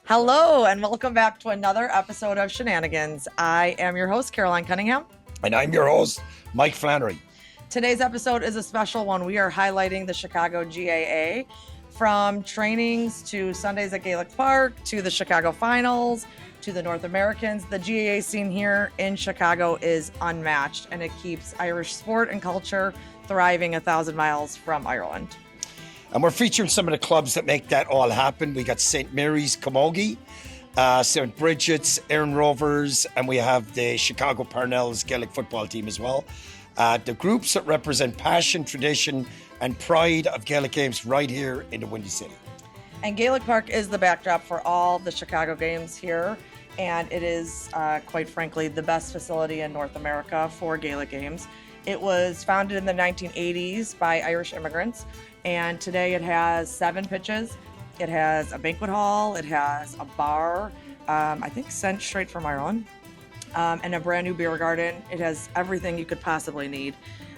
Hello, and welcome back to another episode of ChiNanigans. I am your host, Caroline Cunningham. And I'm your host, Mike Flannery. Today's episode is a special one. We are highlighting the Chicago GAA, from trainings to Sundays at Gaelic Park to the Chicago finals to the North Americans. The GAA scene here in Chicago is unmatched, and it keeps Irish sport and culture thriving 1,000 miles from Ireland. And we're featuring some of the clubs that make that all happen. We got St. Mary's Camogie, St. Brigid's, Erin Rovers, and we have the Chicago Parnells Gaelic football team as well. The groups that represent passion, tradition, and pride of Gaelic games right here in the Windy City. And Gaelic Park is the backdrop for all the Chicago games here. And it is, quite frankly, the best facility in North America for Gaelic games. It was founded in the 1980s by Irish immigrants. And today it has 7 pitches. It has a banquet hall. It has a bar, I think sent straight from Ireland, and a brand new beer garden. It has everything you could possibly need.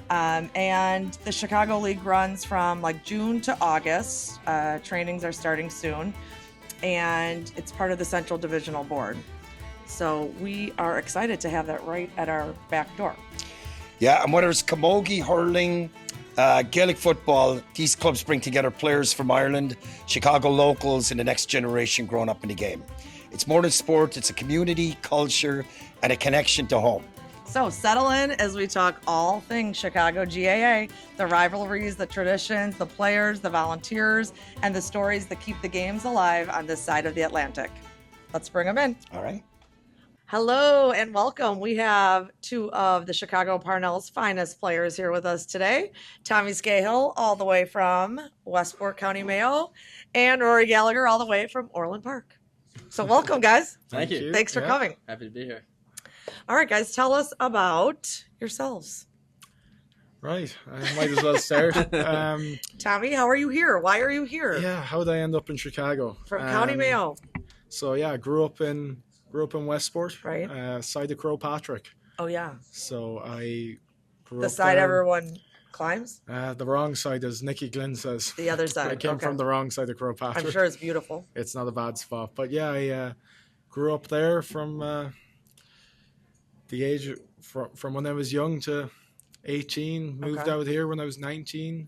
And the Chicago League runs from like June to August. Trainings are starting soon. And it's part of the Central Divisional Board. So we are excited to have that right at our back door. Yeah, and whether it's camogie, hurling, Gaelic football, these clubs bring together players from Ireland, Chicago locals, and the next generation growing up in the game. It's more than sport, it's a community, culture, and a connection to home. So settle in as we talk all things Chicago GAA, the rivalries, the traditions, the players, the volunteers, and the stories that keep the games alive on this side of the Atlantic. Let's bring them in. All right. Hello and welcome. We have 2 of the Chicago Parnells' finest players here with us today. Tommy Scahill, all the way from Westport County, Mayo, and Rory Gallagher, all the way from Orland Park. So welcome, guys. Thank you. Thanks for coming. Happy to be here. All right, guys, tell us about yourselves. Right, I might as well start. Tommy, how are you here? Why are you here? Yeah, how did I end up in Chicago? From County Mayo. So yeah, I grew up in Westport, right? Side of Crow Patrick. Oh yeah. So I grew the up side there. everyone climbs. The wrong side, as Nikki Glynn says. The other side. I came from the wrong side of Crow Patrick. I'm sure it's beautiful. It's not a bad spot, but yeah, I grew up there from the age from when I was young to 18. Moved out here when I was 19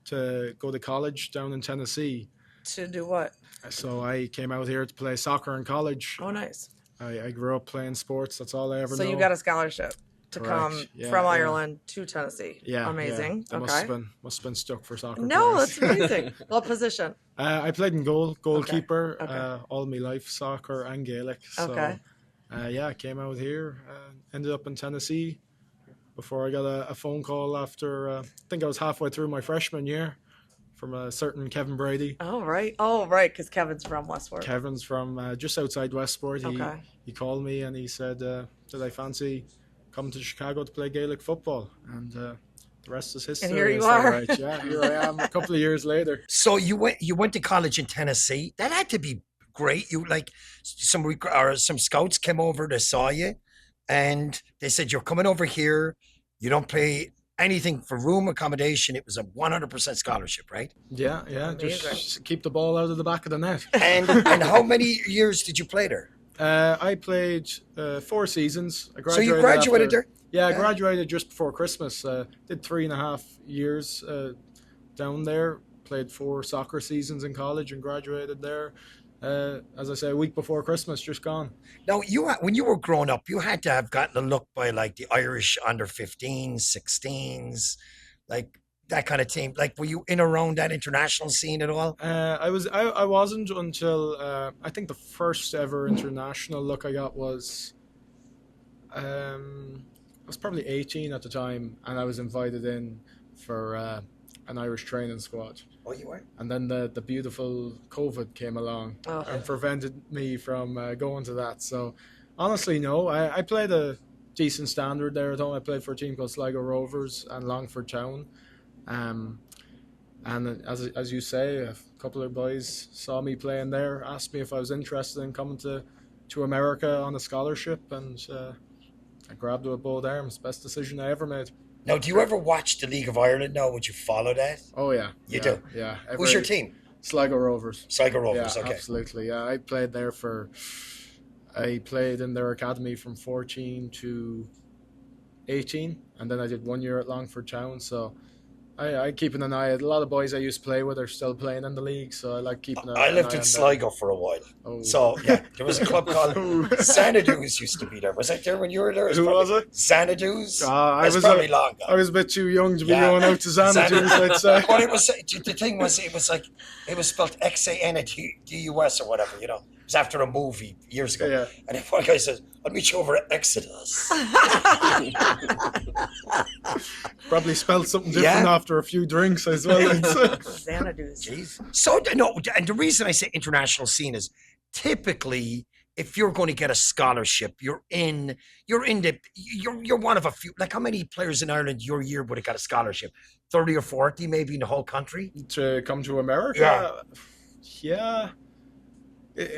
to go to college down in Tennessee. To do what? So I came out here to play soccer in college. Oh, nice. I grew up playing sports. That's all I ever know. So you got a scholarship to come from Ireland to Tennessee. Yeah. Amazing. Yeah. Okay. Must have been stuck for soccer. No, players. that's amazing. What position? I played in goalkeeper Okay. all my life, soccer and Gaelic. So, Okay. I came out here, ended up in Tennessee before I got a phone call after, I think I was halfway through my freshman year, from a certain Kevin Brady. Oh, right, because Kevin's from Westport. Kevin's from just outside Westport. He called me and he said, did I fancy coming to Chicago to play Gaelic football? And the rest is history. And here you are. Right? Yeah, here I am a couple of years later. So you went to college in Tennessee. That had to be great. You like some scouts came over, they saw you, and they said, you're coming over here. You don't pay anything for room accommodation. It was a 100% scholarship, right? Yeah. Amazing. Just keep the ball out of the back of the net. And how many years did you play there? I played 4 seasons. I So you graduated there? Yeah, I graduated just before Christmas. Did 3.5 years down there. Played 4 soccer seasons in college and graduated there. As I say, a week before Christmas, just gone. Now, when you were growing up, you had to have gotten a look by like the Irish under 15s, 16s, like that kind of team. Like, were you in around that international scene at all? I wasn't until I think the first ever international look I got was I was probably 18 at the time, and I was invited in for an Irish training squad. Oh, you were? And then the beautiful COVID came along and prevented me from going to that. So honestly, no, I played a decent standard there at home. I played for a team called Sligo Rovers and Longford Town. And as you say, a couple of boys saw me playing there, asked me if I was interested in coming to America on a scholarship, and I grabbed it with both arms. Best decision I ever made. Now, do you ever watch the League of Ireland now? Would you follow that? Oh, yeah. You do? Yeah. Who's your team? Sligo Rovers. Sligo Rovers, Yeah, okay. absolutely. Yeah, I played in their academy from 14 to 18, and then I did 1 year at Longford Town. So I keeping an eye. A lot of boys I used to play with are still playing in the league, so I like keeping I an lived eye in on Sligo for a while. Oh. So, yeah, there was a club called Xanadu's used to be there. Was I there when you were there? Who was it? Xanadu's? I was probably long gone. I was a bit too young to be going out to Xanadu's, I'd say. But the thing was, it was spelled Xanadus or whatever, you know. It was after a movie years ago. Yeah. And then one guy says, I'll meet you over at Exodus. Probably spelled something different after a few drinks as well. Xanadu's. Jeez. So, no, and the reason I say international scene is typically if you're going to get a scholarship, you're one of a few. Like, how many players in Ireland your year would have got a scholarship? 30 or 40 maybe in the whole country? To come to America? Yeah.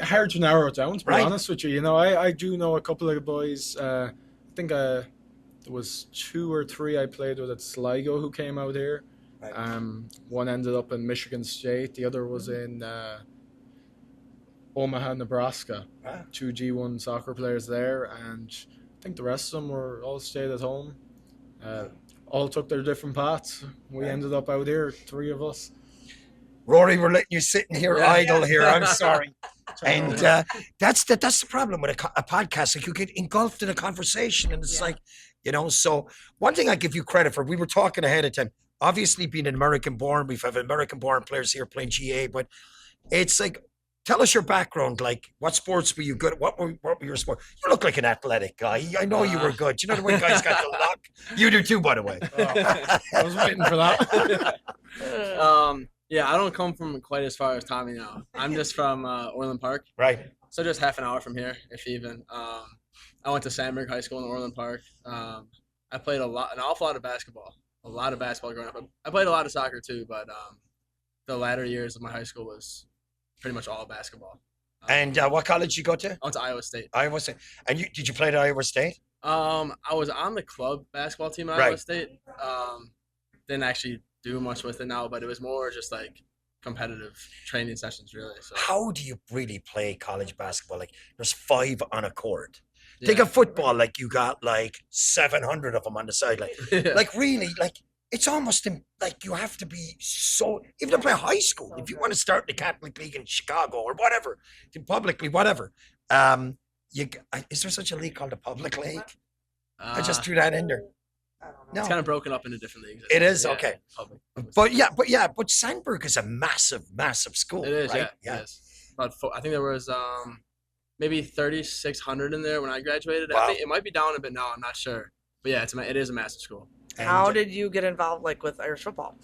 Hard to narrow it down, to be honest with you. You know, I do know a couple of boys. I think there was 2 or 3 I played with at Sligo who came out here. Right. One ended up in Michigan State. The other was in Omaha, Nebraska. 2 G1 soccer players there, and I think the rest of them were all stayed at home. All took their different paths. We ended up out here, 3 of us. Rory, we're letting you sitting here idle here. I'm sorry. And that's the problem with a podcast. Like, you get engulfed in a conversation, and it's like, you know. So one thing I give you credit for, we were talking ahead of time. Obviously, being an American-born, we've had American-born players here playing GAA, but it's like, tell us your background. Like, what sports were you good at? What were your sports? You look like an athletic guy. I know you were good. You know the way guys got the luck? You do too, by the way. I was waiting for that. Yeah, I don't come from quite as far as Tommy now. I'm just from Orland Park. Right. So just half an hour from here, if even. I went to Sandburg High School in Orland Park. I played an awful lot of basketball. A lot of basketball growing up. I played a lot of soccer too, but the latter years of my high school was pretty much all basketball. And what college did you go to? I went to Iowa State. Iowa State. And did you play at Iowa State? I was on the club basketball team at Iowa State. Didn't actually do much with it now, but it was more just like competitive training sessions, really. So how do you really play college basketball? Like, there's 5 on a court. Think of football, like you got like 700 of them on the sideline. Like, really, like, it's almost like you have to be so, even to play high school, if you want to start the Catholic League in Chicago or whatever, publicly, whatever. Is there such a league called the Public League? I just threw that in there. No. It's kind of broken up into different leagues. It is, okay. But Sandburg is a massive, massive school. It is, right? Yeah. It is. About I think there was maybe 3,600 in there when I graduated. Wow. I think it might be down a bit now. I'm not sure. But yeah, it is a massive school. How did you get involved, like, with Irish football?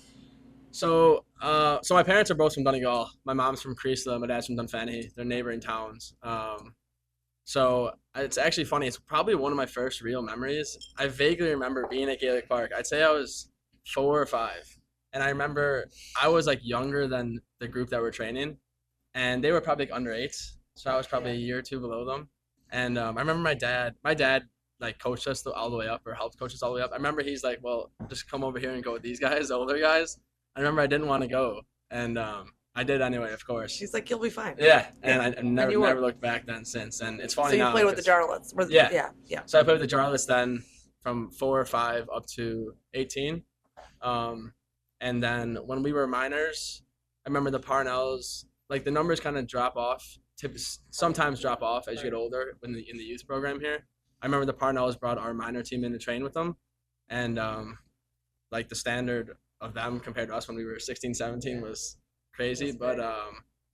So my parents are both from Donegal. My mom's from Creasla. My dad's from Dunfanaghy. They're neighboring towns. So it's actually funny. It's probably one of my first real memories. I vaguely remember being at Gaelic Park. I'd say I was 4 or 5. And I remember I was like younger than the group that were training. And they were probably like under 8s. So I was probably a year or 2 below them. And I remember my dad like coached us all the way up, or helped coach us all the way up. I remember he's like, well, just come over here and go with these guys, the older guys. I remember I didn't want to go. And I did anyway, of course. She's like, you'll be fine. Yeah, and I never looked back then since. And it's funny now. So you played with the Jarlets. Yeah. So I played with the Jarlets then from 4 or 5 up to 18. And then when we were minors, I remember the Parnells, like the numbers kind of drop off, sometimes drop off as you get older in the youth program here. I remember the Parnells brought our minor team in to train with them. And like the standard of them compared to us when we were 16, 17 was crazy, but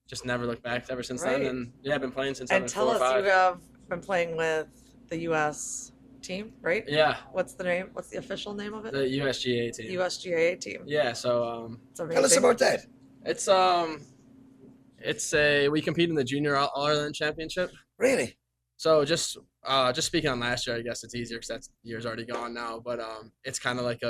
just never looked back ever since then. And yeah, I've been playing since I've been 4 or 5. And tell us, you have been playing with the U.S. team, right? Yeah. What's the name? What's the official name of it? The US GAA team. US GAA team. Yeah, so tell us about that. We compete in the Junior All-Ireland Championship. Really? So just speaking on last year, I guess it's easier because that year's already gone now. But it's kind of like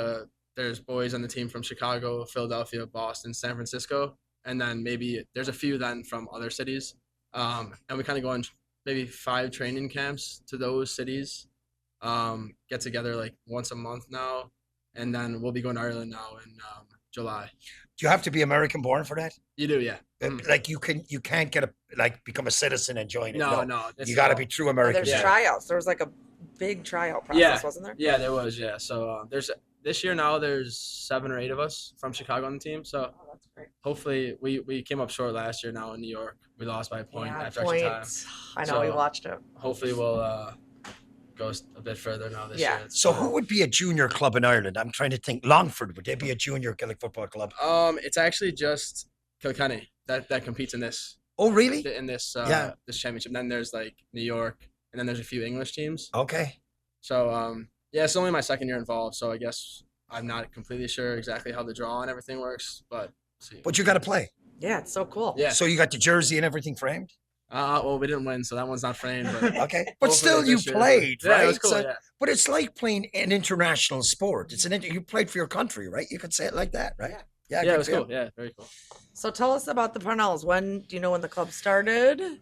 there's boys on the team from Chicago, Philadelphia, Boston, San Francisco, and then maybe there's a few then from other cities. And we kind of go on maybe 5 training camps to those cities. Get together like once a month now, and then we'll be going to Ireland now in July. Do you have to be American born for that? You do, yeah. Like you can't get become a citizen and join it. No. You got to be true American. There's tryouts. There was like a big tryout process, wasn't there? Yeah, there was. Yeah. So this year now there's 7 or 8 of us from Chicago on the team. So That's great. hopefully we came up short last year. Now in New York, we lost by a point after extra time. I know, we watched it. Hopefully we'll go a bit further now this year. So who would be a junior club in Ireland? I'm trying to think. Longford, would they be a junior Gaelic football club? It's actually just Kilkenny that competes in this. Oh, really? In this this championship. And then there's like New York, and then there's a few English teams. Okay. So it's only my second year involved, so I guess I'm not completely sure exactly how the draw and everything works, but see. But you got to play. Yeah, it's so cool. Yeah. So you got the jersey and everything framed? Well, we didn't win, so that one's not framed. But okay. But still, you played, right? Yeah, it was cool, yeah. But it's like playing an international sport. You played for your country, right? You could say it like that, right? Yeah, it was cool. Yeah, very cool. So tell us about the Parnells. Do you know when the club started?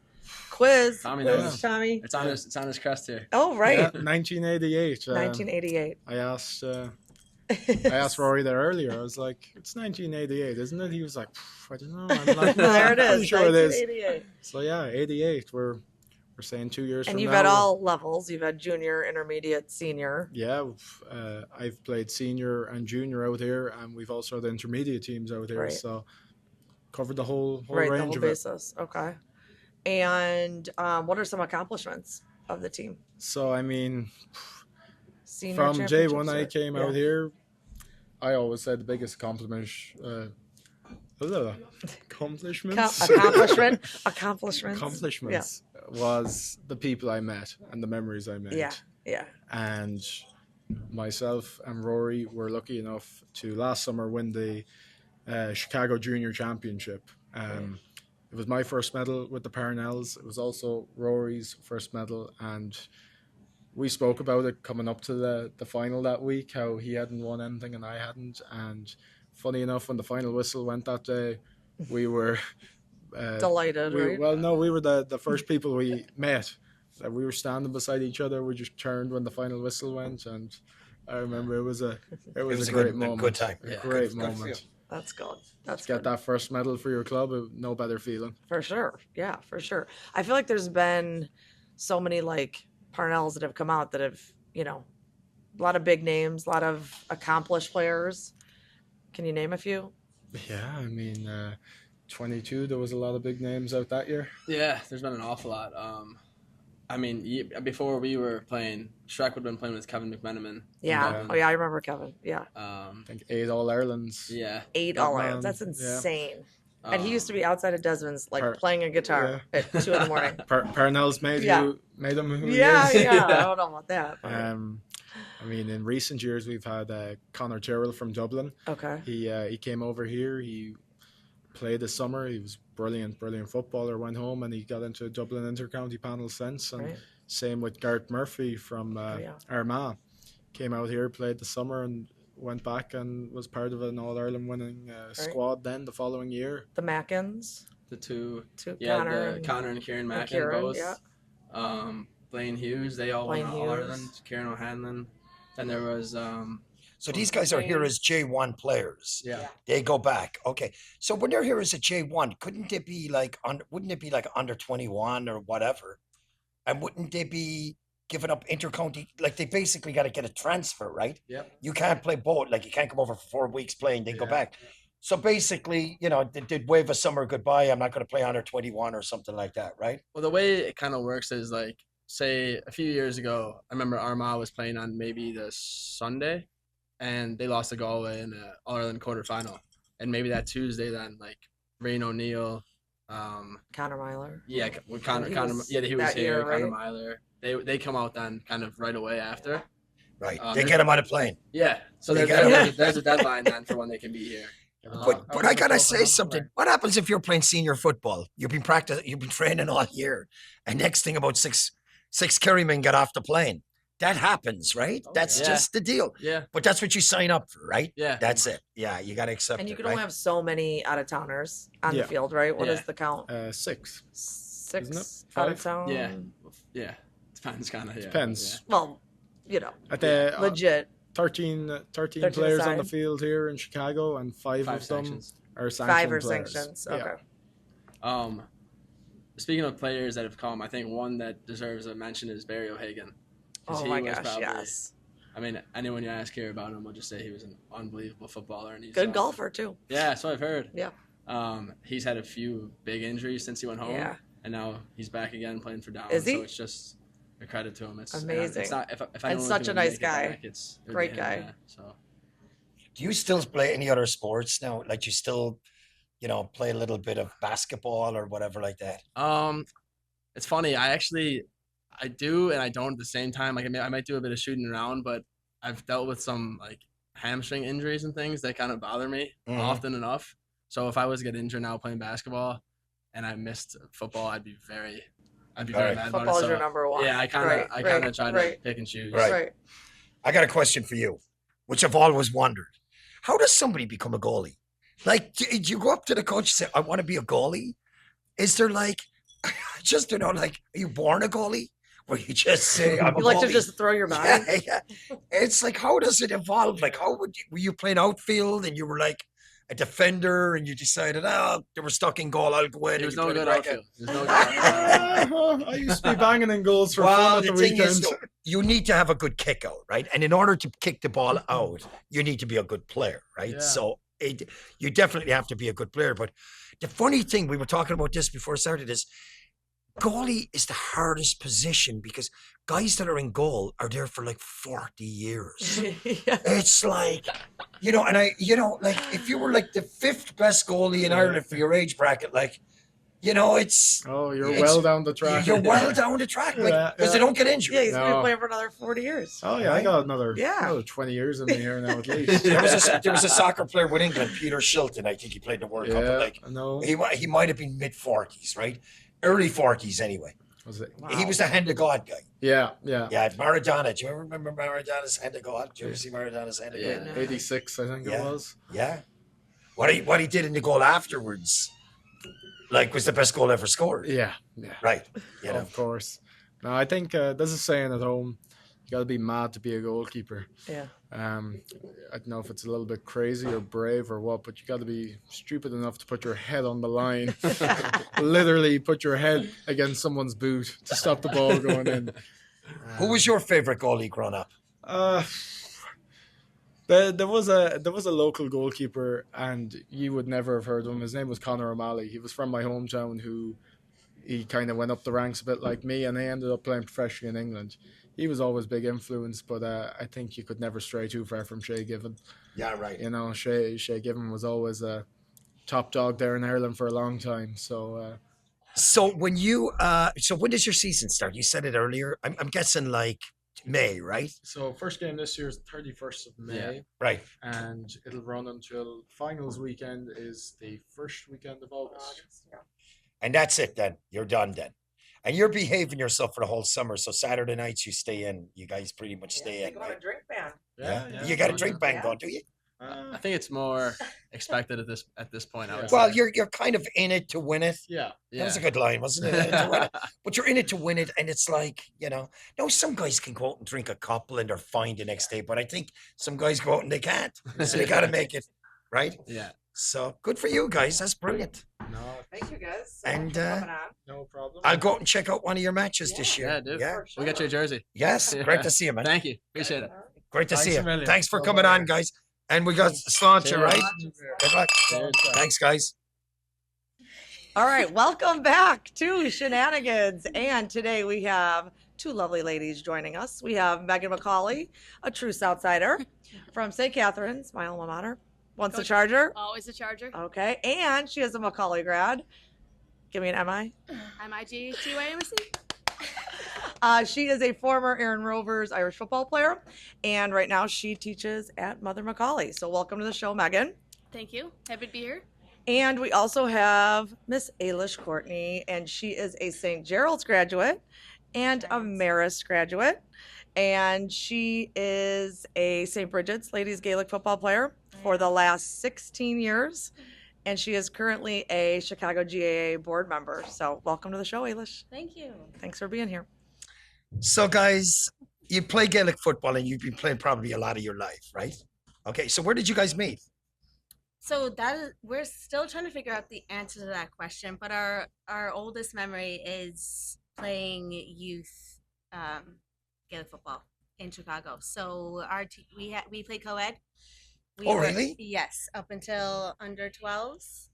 Quiz. Tommy Quiz, knows. Tommy. It's on his crest here. Oh, right. Yeah, 1988. 1988. I asked Rory there earlier. I was like, "It's 1988, isn't it?" He was like, "I don't know." I'm like, There it is. Pretty sure it is. 1988. So yeah, 88. We're saying 2 years from now. And you've had all levels. You've had junior, intermediate, senior. Yeah, I've played senior and junior out here, and we've also had intermediate teams out here. Right. So covered the whole Right, the range whole of basis. Okay. And what are some accomplishments of the team? So I mean, Senior from J1 championships I or- came out here, I always said the biggest accomplishments. Accomplishments was the people I met and the memories I made. Yeah. And myself and Rory were lucky enough to last summer win the Chicago Junior Championship. It was my first medal with the Parnells. It was also Rory's first medal, and we spoke about it coming up to the final that week, how he hadn't won anything and I hadn't. And funny enough, when the final whistle went that day, we were Delighted, right? Well, no, we were the first people we met. We were standing beside each other. We just turned when the final whistle went, and I remember it was a great moment. Good time. A great moment. That's good. That's Get good. that first medal for your club, no better feeling. For sure. Yeah, for sure. I feel like there's been so many like Parnells that have come out that have, a lot of big names, a lot of accomplished players. Can you name a few? Yeah, I mean, 22, there was a lot of big names out that year. Yeah, there's been an awful lot. I mean, before we were playing, Shrek would have been playing with Kevin McMenamin. Yeah. Oh, yeah, I remember Kevin. Yeah. I think 8 All-Irelands. Yeah. 8 All-Irelands. That's insane. Yeah. And he used to be outside of Desmond's, playing a guitar at 2 in the morning. Parnell's made him who he is. Yeah. I don't know about that. I mean, in recent years, we've had Conor Tyrrell from Dublin. Okay. He came over here. He played this summer. He was brilliant footballer. Went home and he got into a Dublin inter-county panel since. And same with Gareth Murphy from Armagh. Came out here, played the summer, and went back and was part of an All-Ireland winning squad then the following year. The Mackins. The two Connor and Kieran Mackin both. Yeah. Blaine Hughes, they all won All-Ireland. Kieran O'Hanlon. Then there was... So these guys are here as J1 players. Yeah. They go back. Okay. So when they're here as a J1, wouldn't it be like under 21 or whatever? And wouldn't they be giving up intercounty? Like they basically got to get a transfer, right? Yep. You can't play both. Like you can't come over for 4 weeks playing, then go back. So basically, they'd wave a summer goodbye. I'm not going to play under 21 or something like that, right? Well, the way it kind of works is like, say a few years ago, I remember Armagh was playing on maybe the Sunday, and they lost to Galway in the All-Ireland quarterfinal. And maybe that Tuesday then, like, Rain O'Neill. Connor Myler. Yeah, Connor. He was here. Connor Myler. They come out then kind of right away after. Right. They get them on a plane. Yeah. So there's a deadline then for when they can be here. But I gotta say something. What happens if you're playing senior football? You've been training all year, and next thing about six Kerrymen get off the plane. That happens, right? That's just the deal. Yeah. But that's what you sign up for, right? Yeah. That's it. Yeah, you got to accept it. And you can right? only have so many out-of-towners on the field, right? What is the count? 6. 6 5? out of town? Yeah. Depends kind of. Depends. Well, At the, legit. 13 13 players on the aside. field here in Chicago, and five of them sections. are sanctioned 5 are players. sanctions. Yeah. Okay. Speaking of players that have come, I think one that deserves a mention is Barry O'Hagan. 'Cause Oh he my was gosh, probably- yes. I mean, anyone you ask here about him will just say he was an unbelievable footballer, and he's Good golfer too. Yeah, so I've heard. Yeah. He's had a few big injuries since he went home, Yeah. and now he's back again playing for Down. Is he? So it's just a credit to him. It's Amazing. It's not if And anyone's such gonna a nice make it guy. back, it would be Great him, guy. yeah, so. Do you still play any other sports now? Like you still, play a little bit of basketball or whatever like that? It's funny. I do and I don't at the same time. Like I might do a bit of shooting around, but I've dealt with some like hamstring injuries and things that kind of bother me often enough. So if I was to get injured now playing basketball and I missed football, I'd be very mad about it. Football's So, your number one. yeah, I kind of try to pick and choose. Right. I got a question for you, which I've always wondered. How does somebody become a goalie? Like, do you go up to the coach and say, I want to be a goalie? Is there like, just, are you born a goalie? Where you just say, I'm a You like to goalie? just throw your body? Yeah. It's like, how does it evolve? Like, were you playing outfield and you were like a defender and you decided, they were stuck in goal, I'll go in. There was and you no try to good crack it? outfield. There's no good outfield. I used to be banging in goals for Well, fun at the the thing weekend. is, though, you need to have a good kick out, right? And in order to kick the ball out, you need to be a good player, right? Yeah. So you definitely have to be a good player. But the funny thing, we were talking about this before it started, is goalie is the hardest position because guys that are in goal are there for like 40 years. Yeah. It's like, and like if you were like the 5th best goalie in Ireland for your age bracket, like, it's. Oh, you're well down the track. You're well down the track, like, Yeah, because they don't get injured. Yeah, he's going to No. play for another 40 years. Oh yeah, I got another 20 years in me here now at least. There was a soccer player with England, Peter Shilton. I think he played the World Cup. But like, I know. he might have been mid-40s, right? Early 40s anyway. Was it? He was the hand of God guy. Yeah. Yeah, Maradona. Do you ever remember Maradona's hand of God? Do you ever see Maradona's hand of God? Yeah. 86, I think it was. Yeah. What he did in the goal afterwards, like, was the best goal ever scored. Yeah. Right. Of course. No, I think there's a saying at home, you got to be mad to be a goalkeeper. Yeah. I don't know if it's a little bit crazy or brave or what, but you got to be stupid enough to put your head on the line. Literally put your head against someone's boot to stop the ball going in. Who was your favorite goalie growing up? There was a local goalkeeper, and you would never have heard of him. His name was Conor O'Malley. He was from my hometown. He kind of went up the ranks a bit like me, and he ended up playing professionally in England. He was always big influence, but I think you could never stray too far from Shay Given. Yeah, right. Shay Given was always a top dog there in Ireland for a long time. So when does your season start? You said it earlier. I'm guessing like May, right? So first game this year is the 31st of May. Yeah. Right. And it'll run until finals weekend is the first weekend of August. And that's it then. You're done then. And you're behaving yourself for the whole summer. So Saturday nights you stay in. You guys pretty much stay in, right? a drink ban. Yeah. You got a drink ban going, do you? I think it's more expected at this point. I would Well, say. you're kind of in it to win it. Yeah. That was a good line, wasn't it? But you're in it to win it, and it's like, some guys can go out and drink a couple and they're fine the next day, but I think some guys go out and they can't. So they got to make it, right? Yeah. So good for you guys. That's brilliant. No, Thank you, guys. And no problem. I'll go out and check out one of your matches this year. Yeah, dude. Yeah. We got your jersey. Yes. Great to see you, man. Thank you. Appreciate it. Great to see Thanks you. a million. Thanks for No coming bother. on, guys. And we got Sláinte, Cheers. right? Good luck. Thanks, guys. All right, welcome back to ChiNanigans. And today we have two lovely ladies joining us. We have Megan McCauley, a true Southsider from St. Catharines, my alma mater. Once a Charger. Always a Charger. Okay, and she is a Macaulay grad. Give me an MI. I'm IGTYMC. She is a former Erin Rovers Irish football player, and right now she teaches at Mother Macaulay. So welcome to the show, Megan. Thank you. Happy to be here. And we also have Miss Ailish Courtney, and she is a St. Gerald's graduate and a Marist graduate. And she is a St. Brigid's ladies Gaelic football player for the last 16 years. And she is currently a Chicago GAA board member. So welcome to the show, Ailish. Thank you. Thanks for being here. So, guys, you play Gaelic football and you've been playing probably a lot of your life, right? Okay, so where did you guys meet? So that is, we're still trying to figure out the answer to that question, but our oldest memory is playing youth Gaelic football in Chicago. So we played co-ed. Really? Yes, up until under 12s.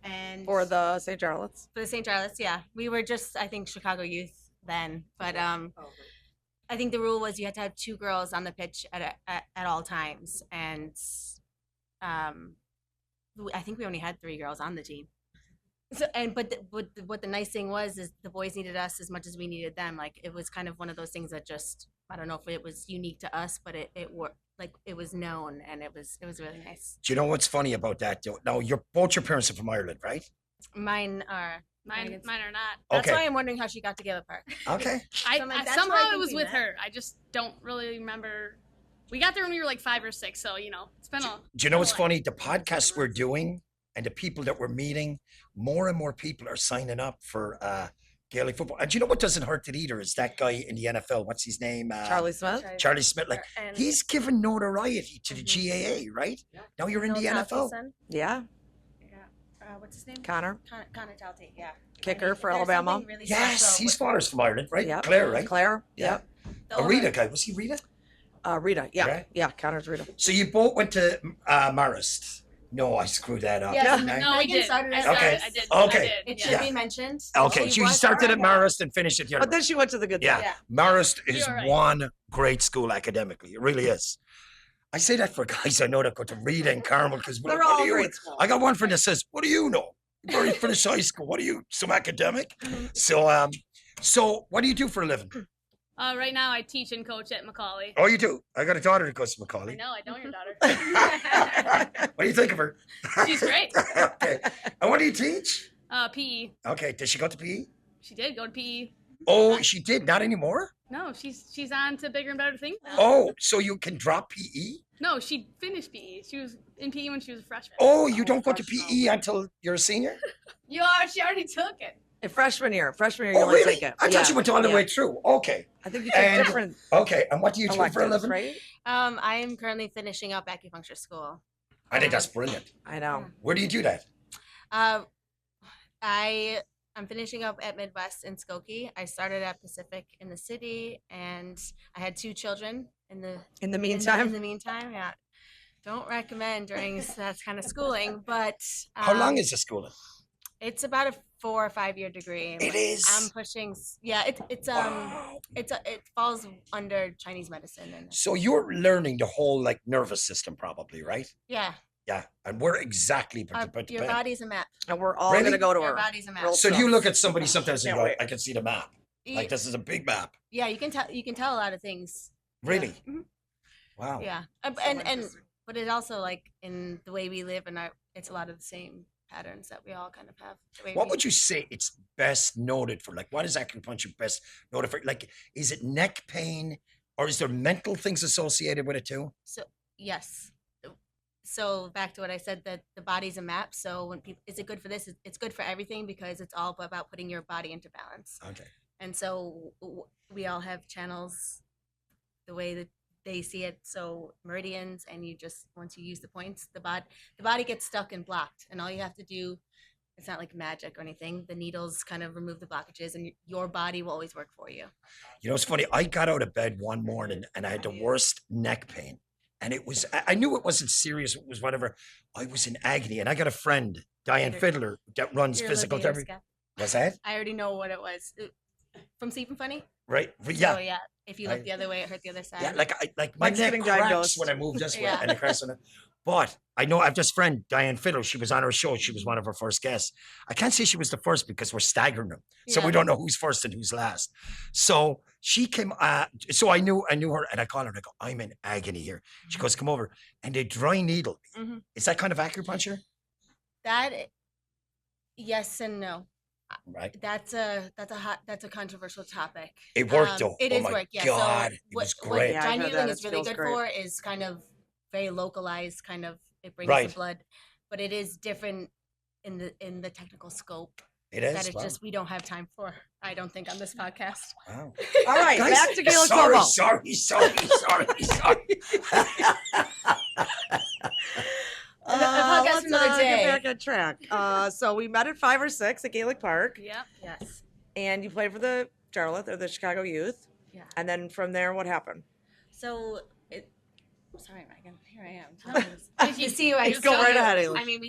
And For the St. Charlottes. for the St. Charlottes, yeah, we were just I think Chicago youth then, but I think the rule was you had to have 2 girls on the pitch at all times, and I think we only had 3 girls on the team. So what the nice thing was is the boys needed us as much as we needed them. Like it was kind of one of those things that just I don't know if it was unique to us, but it worked. Like it was known, and it was really nice. Do you know what's funny about that? Now, both your parents are from Ireland, right? Mine are. Mine are not. That's Okay. why I'm wondering how she got to Gaelic Park. Okay. So I'm like, that's Somehow where I it was think we with met. her. I just don't really remember. We got there when we were like 5 or 6, so it's been a. Do you know what's been a funny? The podcast we're doing and the people that we're meeting, more and more people are signing up for Gaelic football. And do you know what doesn't hurt it either is that guy in the NFL. What's his name? Charlie Smith. Charlie Smith. Like And- he's given notoriety to the GAA, right? Now you're in the Noel Talke's NFL. son? Yeah. Yeah. What's his name? Connor. Connor Talty, yeah. Kicker And for there's Alabama. something really Yes, special his with father's from Ireland, right? Yep. Claire, right? Claire. Yeah. Yep. the A owner. Rita guy. Was he Rita? Rita. Yeah. Right. Yeah. Connor's Rita. So you both went to Marist. No, I screwed that up. Yeah, didn't I? No, we Megan did. started I at started. Okay. I did. Okay. I did. It Yeah. should Yeah. be mentioned. Okay, She so you was started at alright. Marist and finished at the other But then she went to the good. Yeah, School. Yeah. Marist is You're right. one great school academically. It really is. I say that for guys I know that go to Rita and Carmel because They're all great schools. I got one friend that says, "What do you know? You already finished high school. What are you? Some academic?" So what do you do for a living? Right now, I teach and coach at Macaulay. Oh, you do. I got a daughter that goes to I Macaulay. know. I know your daughter. What do you think of her? She's great. Okay. And what do you teach? PE. Okay. Does she go to PE? She did go to PE. Oh, she did. Not anymore. No, she's on to bigger and better things now. Oh, so you can drop PE? No, she finished PE. She was in PE when she was a freshman. Oh, you don't go to PE until you're a senior? She already took it. In freshman year, you Oh, only really? take it. I thought you went all the Yeah. way through. Okay. I think you take And- different Okay. And what do you do for a electives, living? right? I am currently finishing up acupuncture school. I think that's brilliant. I know. Where do you do that? I'm finishing up at Midwest in Skokie. I started at Pacific in the city, and I had 2 children in the In the in meantime, the meantime, yeah. Don't recommend during that kind of schooling, but How long is the schooling? it's about a 4 or 5 year degree. It is. I'm pushing. Yeah, Wow. it falls under Chinese medicine, and So you're learning the whole like nervous system, probably, right? yeah, Yeah. And where exactly? your body's a map. and we're all Really? gonna go to Your her. body's a map. Real So you stuff. look at somebody sometimes and Can't go, wait. I can see the map. Like this is a big map. Yeah, you can tell a lot of things. Really? Mhm. Wow. Yeah, and but it also like in the way we live, and it's a lot of the same patterns that we all kind of have. the way What we- would you say it's best noted for? Like, what is acupuncture best noted for? Like, is it neck pain or is there mental things associated with it too? Yes. So back to what I said, that the body's a map. So when people, is it good for this? It's good for everything because it's all about putting your body into balance. Okay. And so we all have channels the way that they see it. So meridians, and you just, once you use the points, the body gets stuck and blocked, and all you have to do, it's not like magic or anything. The needles kind of remove the blockages, and your body will always work for you. You know, it's funny. I got out of bed one morning and I had the worst neck pain. And it was, I knew it wasn't serious. It was whatever. I was in agony. And I got a friend, Diane Fiddler, that runs You're physical looking at therapy. Scott. Was that? I already know what it was. From Sleeping Funny? Right? So Yeah. yeah, if you look the other way, it hurt the other side. Yeah, like my Mike's neck getting cracks diagnosed. when I move this way, Yeah. and it cracks on it. But I know I've just friend Diane Fiddler. She was on our show. She was one of our first guests. I can't say she was the first because we're staggering them, so Yeah. we don't know who's first and who's last. So she came. So I knew her, and I called her and I go, "I'm in agony here." She goes, "Come over," and they dry needle me. Mhm. Is that kind of acupuncture? That, yes and no. Right. That's a controversial topic. It worked though. It oh is my work. Yeah. God, So it was what great. Yeah, I dry heard needling that. is It really feels good great. for is kind of very localized. Kind of it brings Right. the blood, but it is different in the technical scope. It is. that it's Wow. just we don't have time for. I don't think on this podcast. Wow. All right, Guys, back to Gaelic sorry, football. sorry. podcast Let's for another day. get back on track. So we met at 5 or 6 at Gaelic Park, Yep. Yes. and you played for the Charlotte or the Chicago Youth. Yeah. And then from there, what happened? So sorry, Megan. Here I am. If You you see, I Go right ahead, Ailish. I mean,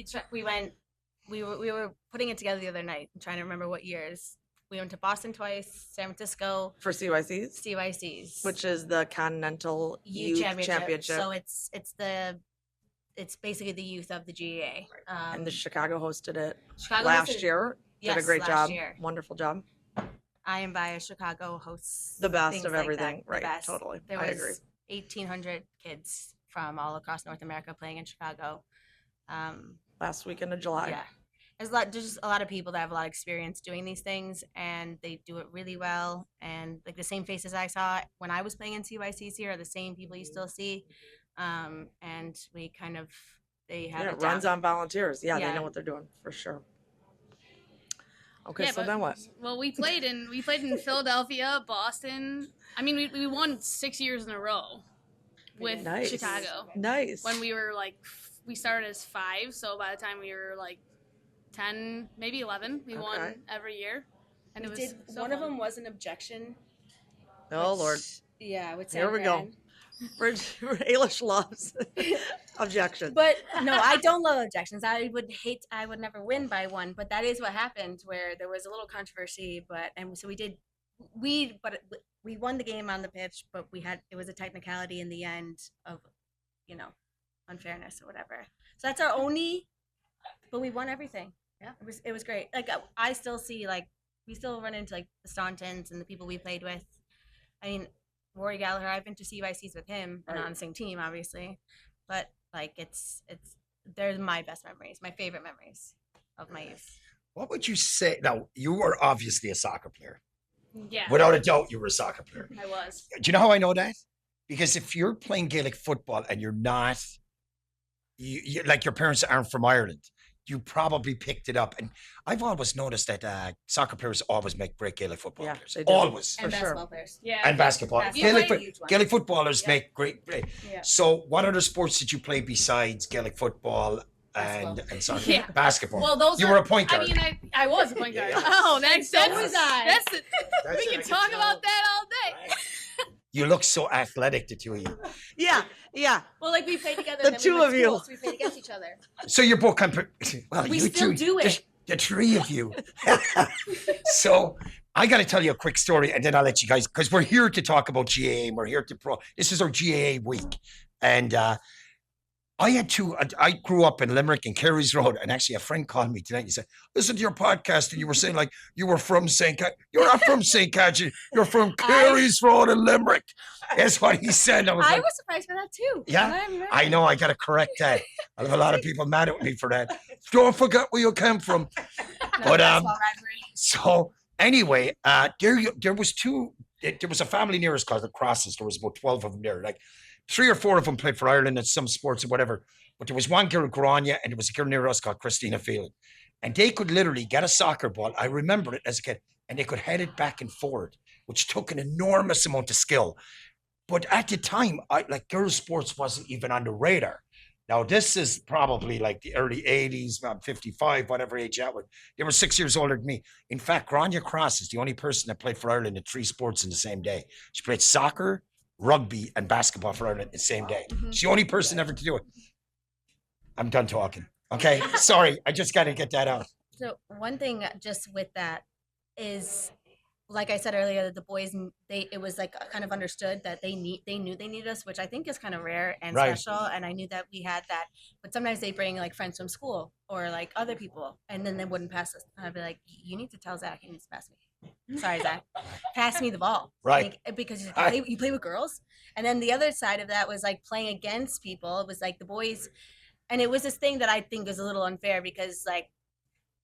we were putting it together the other night. I'm trying to remember what years. We went to Boston twice, San Francisco, For CYCs, CYCs, which is the Continental Youth Championship. So it's basically the youth of the GAA. And the Chicago hosted it Chicago last hosted it. year. Did a Yes, great last job. year. Wonderful job. I am biased. Chicago hosts The best things of like everything. that, the Right. best. Totally. There I was agree. 1,800 kids from all across North America playing in Chicago. Last weekend of July. Yeah, there's just a lot of people that have a lot of experience doing these things, and they do it really well. And like the same faces I saw when I was playing in CYCs here are the same people you still see. And we kind of they have Yeah, it it runs down. on volunteers. Yeah, Yeah. they know what they're doing for sure. Okay, Yeah, so but- then what? Well, we played in Philadelphia, Boston. I mean, we won 6 years in a row with Nice. Chicago. Nice. When we were like, we started as 5, so by the time we were like 10, maybe 11, we won Okay. every year. And We it was did. so One of fun. them was an objection. Oh Lord, Yeah, with Here we go. San Fran. Ailish loves objections. But no, I don't love objections. I would never win by one, but that is what happened where there was a little controversy, so we won the game on the pitch, but it was a technicality in the end of, unfairness or whatever. So that's our only, but we won everything. Yeah. It was great. Like I still see we still run into like the Stauntons and the people we played with. I mean, Rory Gallagher, I've been to CYCs with him, and on the same team, obviously. But like they're my best memories, my favorite memories of my youth. What would you say? Now, you were obviously a soccer player. Yeah, Without a doubt, you were a soccer player. I was. Do you know how I know that? Because if you're playing Gaelic football and you're not, you like your parents aren't from Ireland, you probably picked it up. And I've always noticed that soccer players always make great Gaelic football Yeah, players. they do. Always. And For sure. basketball players. Yeah. And basketball. Basketball. Gaelic, You played huge ones. Gaelic footballers Yeah. make great play. Yeah. So what other sports did you play besides Gaelic football and soccer? Yeah. Basketball. Well, those You were a point guard. I mean, I was a point guard. Yeah. Oh, that's So was I. That's it. We can talk about that all day. You look so athletic, the two of you. Yeah, yeah. Well, like we played together. The and then two we went of to school, you. so we played against each other. So you're both well, We you still two, do it. The three of you. So I got to tell you a quick story, and then I'll let you guys, because we're here to talk about GAA. And we're here to This is our GAA week, and I grew up in Limerick and Carey's Road, and actually a friend called me tonight and he said, listen to your podcast, and you were saying like you were from St. You're not from St. Cadge, you're from Carey's Road in Limerick. That's what he said. I was I like, was surprised by that too. Yeah, I'm I know, I got to correct that. I have a lot of people mad at me for that. Don't forget where you came from. But basketball rivalry. so anyway, there was a family near us called the Crosses. There was about 12 of them there. Like 3 or 4 of them played for Ireland in some sports or whatever. But there was one girl, Grania, and there was a girl near us called Christina Phelan. And they could literally get a soccer ball. I remember it as a kid, and they could head it back and forward, which took an enormous amount of skill. But at the time, girls' sports wasn't even on the radar. Now, this is probably like the early 80s, I'm 55, whatever age that was. They were 6 years older than me. In fact, Grania Cross is the only person that played for Ireland in 3 sports in the same day. She played soccer, rugby, and basketball for Ireland the same day. She's the only person ever to do it. I'm done talking. Okay, sorry. I just got to get that out. So one thing just with that is, like I said earlier, that the boys it was like kind of understood that they knew they needed us, which I think is kind of rare and Right. special. And I knew that we had that, but sometimes they bring like friends from school or like other people, and then they wouldn't pass us. And I'd be like, you need to tell Zach he needs to pass me. Sorry, Zach, pass me the ball. Right. Like, because you play with girls. And then the other side of that was like playing against people. It was like the boys, and it was this thing that I think was a little unfair because like,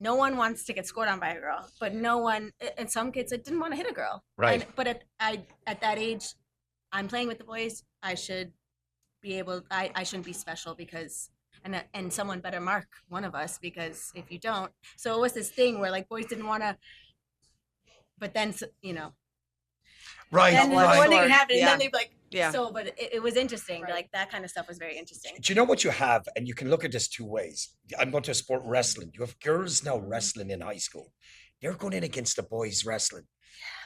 no one wants to get scored on by a girl, but no one, and some kids that didn't want to hit a girl. Right. But at that age, I'm playing with the boys. I should be able, I shouldn't be special because and someone better mark one of us, because if you don't, so it was this thing where like boys didn't want to, but then Right, then Right. one thing right. would happen, and Yeah. then they'd be like, Yeah. so, but it was interesting. Right. Like that kind of stuff was very interesting. Do you know what you have? And you can look at this two ways. I'm going to sport wrestling. You have girls now wrestling in high school. They're going in against the boys wrestling.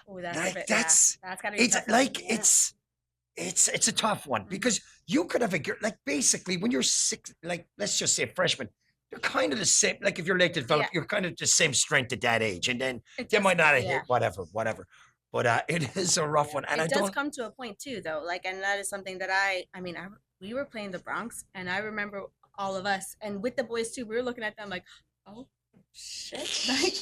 Oh, that's Like, a bit, that's- that's gotta be It's tough. like Yeah. it's a tough one because you could have a girl like basically when you're six, like let's just say freshman, you're kind of the same. Like if you're late to develop, you're kind of the same strength at that age, and then It they does- might not have yeah. hit whatever. But it is a rough one, and I It does don't. come to a point too, though. Like, and that is something that we were playing the Bronx, and I remember all of us, and with the boys too. We were looking at them like, oh shit, like,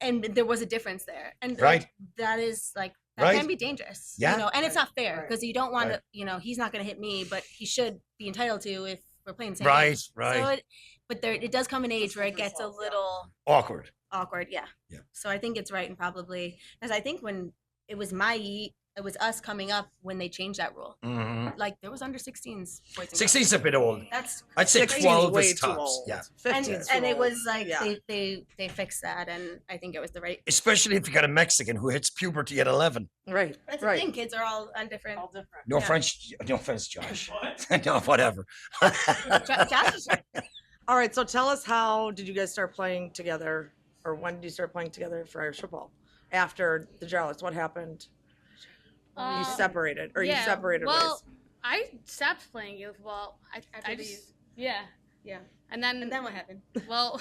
and there was a difference there, and like, Right. that is like that Right. can be dangerous, Yeah. you know, and it's not fair Right. because you don't want Right. to, you know, he's not going to hit me, but he should be entitled to if we're playing the same Right, game. So right. but it does come an age where it gets a little Awkward. awkward, yeah. Yeah. So I think it's right, and probably because I think when it was it was us coming up when they changed that rule. Mhm. Like there was under 16s. boys and girls. 16's a bit old. That's I'd say 16's 12 way is too tops. old. Yeah. 15's and too it old. was like Yeah. they fixed that, and I think it was the right. Especially if you got a Mexican who hits puberty at 11. Right. That's right. the thing. Kids are all on different. No Yeah. no offense, Josh. No, whatever. Josh is All right. So tell us, how did you guys start playing together, or when did you start playing together for Irish football? After the Jarlets, what happened? You separated, or you separated Well, ways. I stopped playing Gaelic football. I After just, these. yeah. Yeah. And then what happened? well,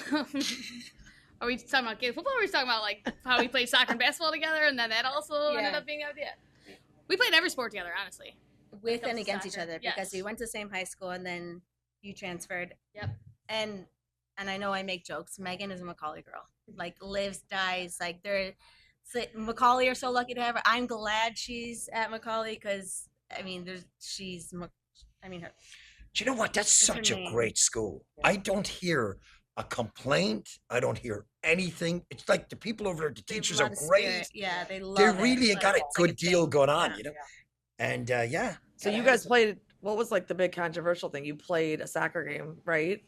are we talking about Gaelic football, or are we talking about like how we played soccer and basketball together, and then that also ended Yeah. up being the idea? We played every sport together, honestly. With comes and to against each soccer, other, because we yes. went to the same high school, and then you transferred. Yep. And I know I make jokes. Megan is a Macaulay girl. Like lives, dies. Like Macaulay are so lucky to have her. I'm glad she's at Macaulay because I mean, her. Do you know what? That's her such a name. great school. I don't hear a complaint. I don't hear anything. It's like the people over there, the they have a teachers lot are of great. spirit. Yeah, they love They it. really Like, got a it's like good deal thing. going on, Yeah. you know? And yeah. So you guys played. What was like the big controversial thing? You played a soccer game, right?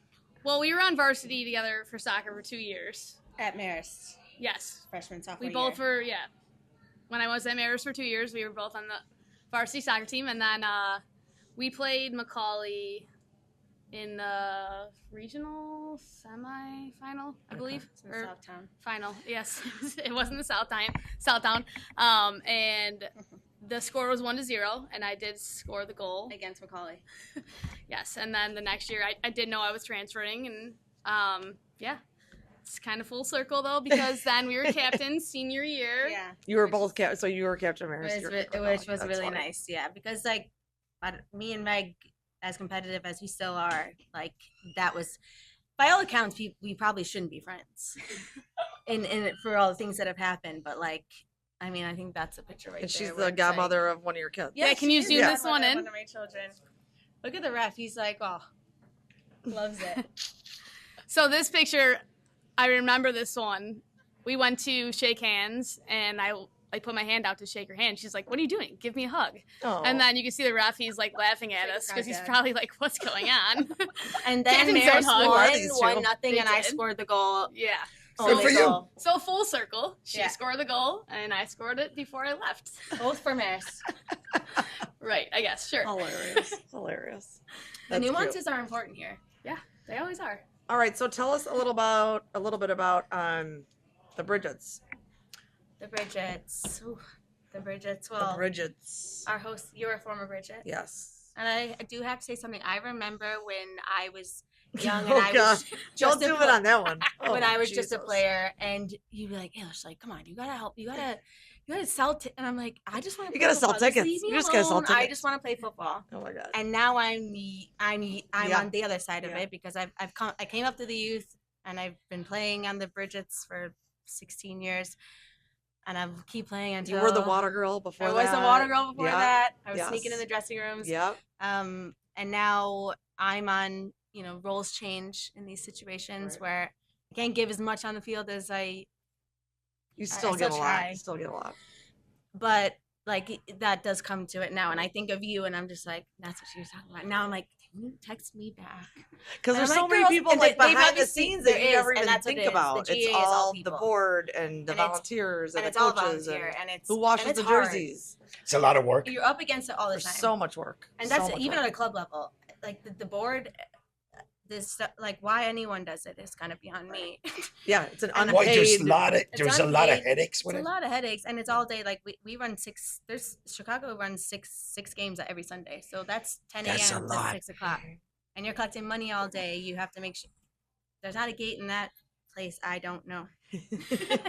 Well, we were on varsity together for soccer for 2 years. At Marist, Yes. freshman, sophomore We year. both were, yeah. When I was at Maris for 2 years, we were both on the varsity soccer team, and then we played Macaulay in the regional semi-final, I believe, It's in or Southtown. final. Yes, it wasn't the Southtown, and the score was 1-0, and I did score the goal. Against Macaulay. Yes, and then the next year I did know I was transferring, and yeah. It's kind of full circle though, because then we were captains senior year. Yeah. You were both so you were Captain Maris. Which was really nice, yeah, because like me and Meg, as competitive as we still are, like that was, by all accounts, we probably shouldn't be friends, in for all the things that have happened. But like, I mean, I think that's a picture right And there. she's where the it's godmother of one of your kids. Yeah, can you she is zoom the this one godmother of in? One of my children. Look at the ref. He's like, oh, loves it. So this picture, I remember this one. We went to shake hands, and I put my hand out to shake her hand. She's like, "What are you doing? Give me a hug." Oh. And then you can see the ref. He's like laughing at us because he's Crackhead. probably like, "What's going on?" And then Captain's Maris own hug. Who are won these two? 1-0, They and I did. scored the goal. Yeah. Good Only for you. goal. So full circle. She Yeah. scored the goal, and I scored it before I left. Both for Maris. Right. I guess. Sure. Hilarious. Hilarious. The That's nuances cute. are important here. They always are. All right, so tell us a little bit about the Brigids. The Brigits. Ooh, the Brigits. The Well, Brigids. our host, you're a former Bridget. Yes. And I do have to say something. I remember when I was young and Oh, I God. was just Don't do a it on that one. when Oh, I was just a Jesus. player, and you'd be like, "Ish, like, come on, you gotta help, you gotta sell." And I'm like, I just want to. You gotta sell tickets. Leave me You just gotta sell alone. I tickets. just want to play football. Oh my God. And now I'm Yeah. on the other side of Yeah. it, because I came up to the youth, and I've been playing on the Brigits for 16 years, and I keep playing until You were the water girl before I that. was the water girl before Yeah. that. I was sneaking in Yes. the dressing rooms. Yep. And now I'm on, roles change in these situations Right. where I can't give as much on the field as You still still get a lot. try. You still get a lot. but like that does come to it now. And I think of you, and I'm just like, that's what she was talking about. Now I'm like, can you text me back? Because And there's I'm so like, many "Girls," people and like they behind the obviously- scenes there that you is, never and even that's what think it is. about. The It's GAA is all all the people. board and the And it's- volunteers and and the it's all coaches volunteer, and and it's who washes and the it's hard. jerseys. It's a lot of work. You're up against it all the There's time. so much work. And So that's much even work. at a club level. Like the board, this stuff, like why anyone does it is kind of beyond me. Yeah, it's an And Why there's unpaid. a lot of It's there's a lot of unpaid. headaches It's with a it. lot of headaches, and it's all day. Like we run six. There's Chicago runs six games every Sunday, so that's 10 That's a a.m. to lot. 6 o'clock, and you're collecting money all day. You have to make sure there's not a gate in that place. I don't know.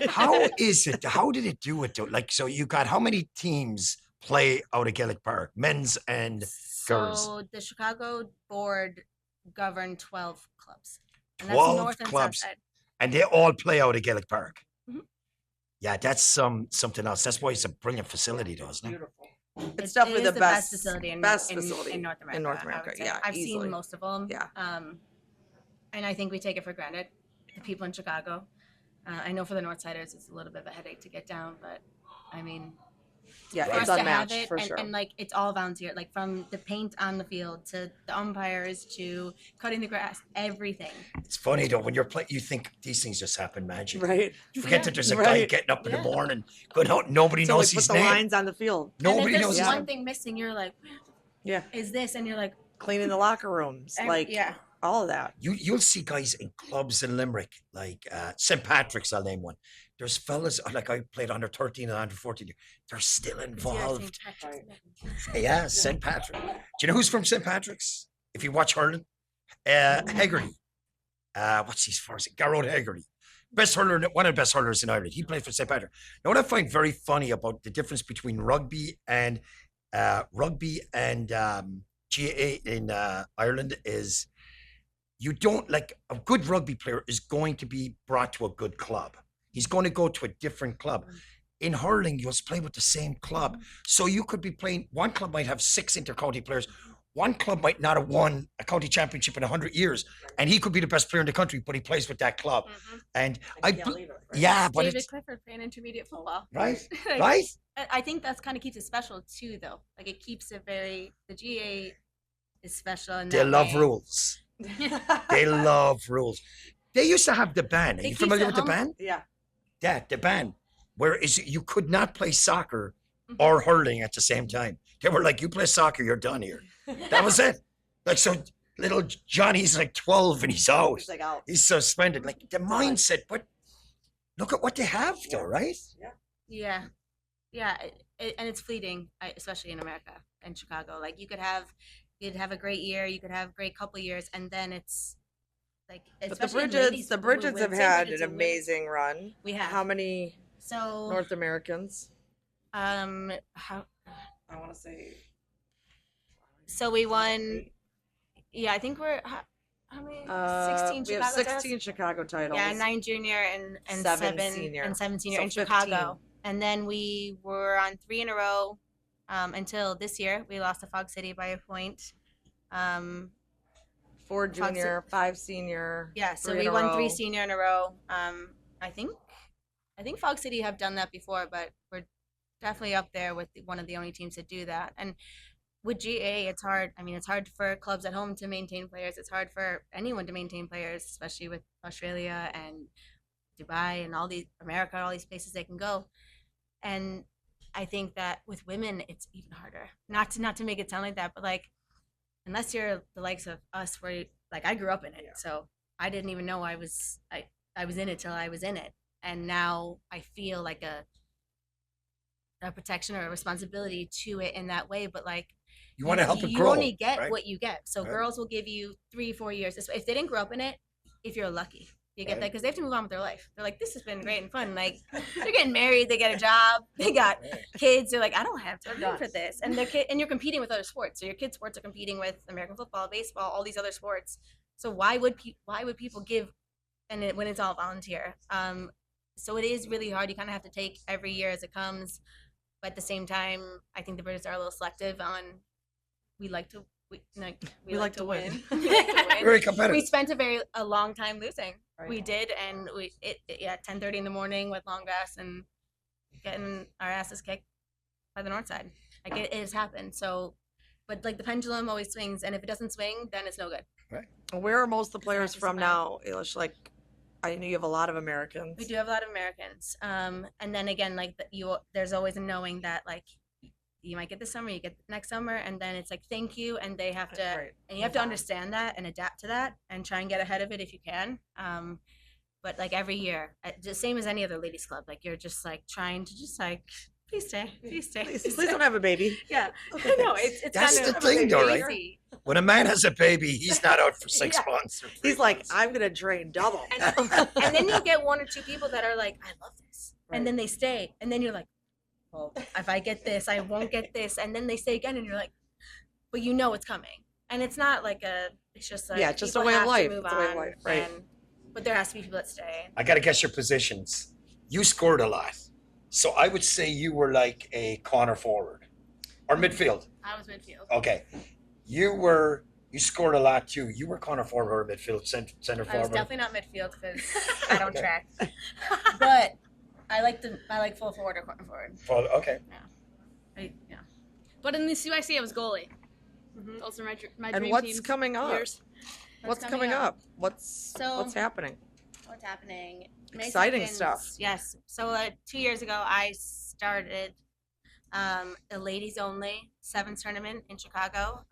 How is it? How did it do it? Like, so you got how many teams play out of Gaelic Park, men's and girls? So the Chicago board govern 12 clubs, and 12 that's north and clubs. south side. And they all play out of Gaelic Park. Mhm. Yeah, that's something else. That's why it's a brilliant facility, though, isn't it? Beautiful. It's It definitely is the best facility in best in, facility in North America. in North I would America. say. Yeah, I've easily. seen most of them. Yeah. And I think we take it for granted. The people in Chicago. I know for the Northsiders, it's a little bit of a headache to get down, but I mean, Yeah, for it's us to have unmatched it, for and, sure. and like it's all volunteer, like from the paint on the field to the umpires to cutting the grass, everything. It's funny though when you're playing, you think these things just happen magically. Right. You forget Yeah. that there's a guy Right. getting up in the Yeah. morning, going out. Nobody So knows like his put the name. lines on the field. Nobody and if knows there's his one name. thing missing, you're like, Yeah. is this? And you're like, Cleaning the locker rooms. Like yeah. all of that. You'll see guys in clubs in Limerick, like St. Patrick's, I'll name one. There's fellas, like I played under 13 and under 14. They're still involved. Yeah, St. Patrick. Do you know who's from St. Patrick's? If you watch hurling, Hegarty. What's his first? Garrod Hegarty. Best hurler, one of the best hurlers in Ireland. He played for St. Patrick. Now, what I find very funny about the difference between rugby and GAA in Ireland is you don't like a good rugby player is going to be brought to a good club. He's going to go to a different club. In hurling, you'll play with the same club. So you could be playing, one club might have 6 intercounty players. One club might not have won a county championship in 100 years. And he could be the best player in the country, but he plays with that club. And yeah, but David it's Clifford playing intermediate football. right, Like, right. I think that's kind of keeps it special too, though. Like it keeps it very. The GA is special, and They love rules. They love rules. They used to have the ban. Are It you keeps familiar it with the humble. ban? Yeah. Yeah, the ban. Whereas you could not play soccer Mhm. or hurling at the same time. They were like, you play soccer, you're done here. That was it. Like, so little Johnny's like 12 and he's out. It's like out. He's suspended. Like the mindset, but look at what they have though, right? Yeah, and it's fleeting, especially in America and Chicago. Like you'd have a great year, you could have a great couple years, and then it's like. But the especially in Bridgets, ladies- the Bridgets have women- had Bridgets an and women. amazing run. We have How many so North Americans? how I want to say so we won. Yeah, I think we're how many? 16 we have Chicago titles? 16 Chicago titles. Yeah, 9 junior and Seven 7 senior. and 7 senior So in 15. Chicago. And then we were on 3 in a row until this year. We lost to Fog City by a point. 4 junior, 5 senior. Yeah, so 3 we in a won 3 row. senior in a row. I think Fog City have done that before, but we're definitely up there with one of the only teams to do that. And with GA, it's hard. I mean, it's hard for clubs at home to maintain players. It's hard for anyone to maintain players, especially with Australia and Dubai and all these America, all these places they can go. And I think that with women, it's even harder. Not to make it sound like that, but like unless you're the likes of us, where like I grew up in it, so I didn't even know I was in it till I was in it, and now I feel like a protection or a responsibility to it in that way. But like You want to help it you grow. only get right? what you get. So Right. girls will give you 3-4 years if they didn't grow up in it. If you're lucky, you get Right. that because they have to move on with their life. They're like, this has been great and fun. Like they're getting married, they get a job, they got kids. They're like, I don't have time for this. And and you're competing with other sports. So your kids' sports are competing with American football, baseball, all these other sports. So why would people give? When it's all volunteer. So it is really hard. You kind of have to take every year as it comes. But at the same time, I think the British are a little selective on. We like to like to win. We like to win. Very competitive. We spent a long time losing. Right. We did, and 10:30 in the morning with long grass and getting our asses kicked by the north side. Like it has happened. So, but like the pendulum always swings, and if it doesn't swing, then it's no good. Where are most of the players just from about- now, Eilish? Like, I know you have a lot of Americans. We do have a lot of Americans. And then again, like there's always a knowing that like you might get this summer, you get next summer, and then it's like thank you, and they have to, Right. and you have to understand that and adapt to that and try and get ahead of it if you can. But like every year, the same as any other ladies club, like you're just like trying to just like please stay, Please don't have a baby. Yeah, Okay, no, thanks. it's That's kind the of thing, though, right? crazy. When a man has a baby, he's not out for 6 Yeah. months. Or 3 He's like, months. I'm gonna drain double. And then you'll get 1 or 2 people that are like, I love this, Right. and then they stay, and then you're like, well, if I get this, I won't get this, and then they stay again, and you're like, but you know it's coming, and it's not like it's just like Yeah, just a people way of have to life. move It's a way of on, life, right. but there has to be people that stay. I got to guess your positions. You scored a lot. So I would say you were like a corner forward or midfield. I was midfield. Okay. You scored a lot too. You were corner forward or midfield, center I was forward. definitely not midfield because I don't track, but I like full forward or corner forward. Okay. Yeah. But in the CYC, I was goalie. Mhm. Those are my And dream what's team coming up? years. What's coming up? What's So- happening? What's happening? Exciting stuff. Yes. So 2 years ago, I started a ladies only sevens tournament in Chicago.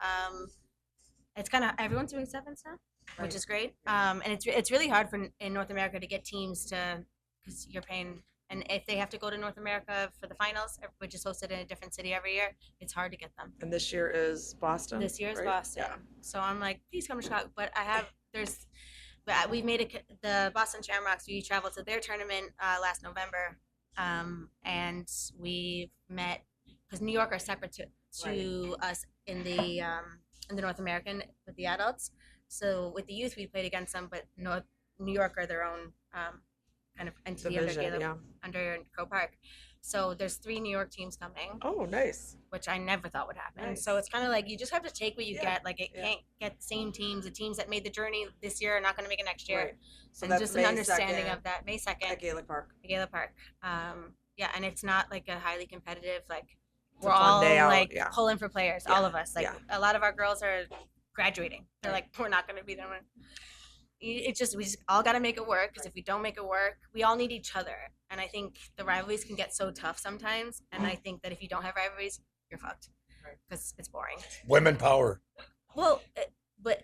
It's kind of everyone's doing sevens now, Right. which is great. And it's really hard in North America to get teams to because you're paying. And if they have to go to North America for the finals, which is hosted in a different city every year, it's hard to get them. And this year is Boston. This year's right? Boston. Yeah. So I'm like, please come to Chicago. But we made the Boston Shamrocks. We traveled to their tournament last November, and we met because New York are separate to us in the North American with the adults. So with the youth, we played against them, but New York are their own kind of entity Division, yeah. under Crow Park. So there's 3 New York teams coming, Oh, nice. which I never thought would happen. Nice. So it's kind of like you just have to take what you Yeah, get. Like it yeah. can't get the same teams. The teams that made the journey this year are not going to make it next year. Right. So And that's just May an understanding 2nd of that. May 2nd, at Gaelic Park. Gaelic Park. Yeah, and it's not like a highly competitive, like It's a we're fun all day out, like yeah. pulling for players, Yeah, all of us. Like yeah. a lot of our girls are graduating. They're Right. like, we're not going to be there. We just all got to make it work because if we don't make it work, we all need each other. And I think the rivalries can get so tough sometimes. And I think that if you don't have rivalries, you're fucked because it's boring. Women power. Well, but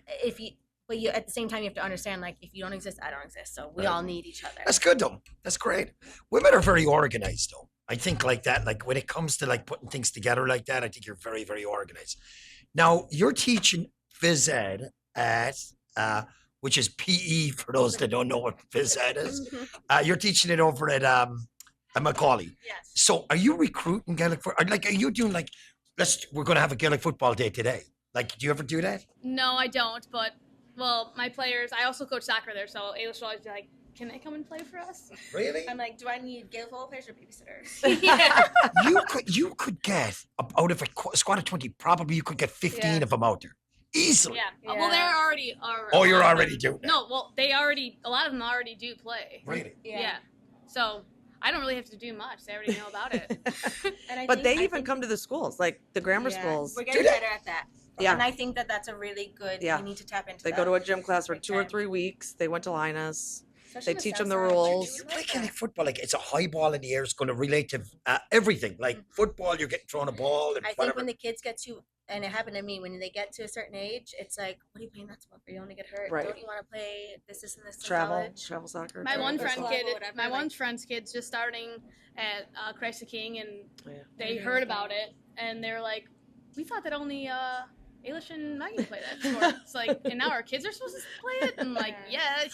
you at the same time you have to understand like if you don't exist, I don't exist. So we Right. all need each other. That's good though. That's great. Women are very organized though. I think like that, like when it comes to like putting things together like that, I think you're very, very organized. Now you're teaching phys ed at which is PE for those that don't know what phys ed is. You're teaching it over at Macaulay. Yes. So are you recruiting Gaelic for like are you doing like we're gonna have a Gaelic football day today? Like do you ever do that? No, I don't. But well, my players. I also coach soccer there, so Eilish will always be like, "Can they come and play for us?" Really? I'm like, do I need Gaelic football players or babysitters? yeah. you could get out of a squad of 20, probably you could get 15 Yeah. of them out there. Easily. Yeah. Well, they're already. Oh, you're already doing that. No, well, they already. A lot of them already do play. Really? Yeah. So I don't really have to do much. They already know about it. And I But they I even come to the schools, like the grammar yeah, schools. We're getting they? better at that. Yeah. And I think that that's a really good. Yeah. You need to tap into. They that. go to a gym class for Big 2 or time. 3 weeks. They went to Linus. Especially they the teach South them the Side. rules. You play Gaelic football like it's a high ball in the air. It's going to relate to everything. Like football, you're getting thrown a ball and I think whatever. when the kids get to, and it happened to me, when they get to a certain age, it's like, what are you playing that sport for? You want to get hurt? Right. Don't you want to play this, and this in Travel college? soccer. My travel one football. friend Or kid, whatever, my like- one friend's kid's just starting at Christ the King, and Yeah. they heard about it, and they were like, "We thought that only Eilish and Maggie play that sport." It's like, and now our kids are supposed to play it, and like, yeah,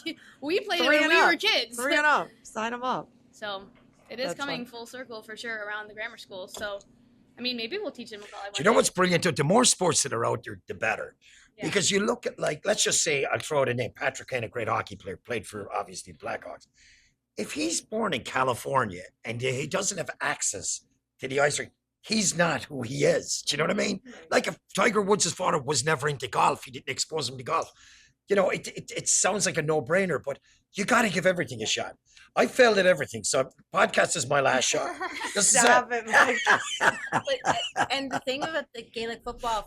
we played it 3 when and we up. were kids. 3 and up. Sign them up. So it is That's coming fun. full circle for sure around the grammar school. So, I mean, maybe we'll teach them. Do you know what's brilliant? The more sports that are out there, the better. Yeah. Because you look at like, let's just say, I'll throw out a name. Patrick Kane, a great hockey player, played for obviously Blackhawks. If he's born in California and he doesn't have access to the ice rink, he's not who he is. Do you know what I mean? Like if Tiger Woods' father was never into golf, he didn't expose him to golf. You know, it sounds like a no-brainer, but you got to give everything a shot. I failed at everything. So podcast is my last shot. This is Stop it. it, Mike. And the thing about the Gaelic football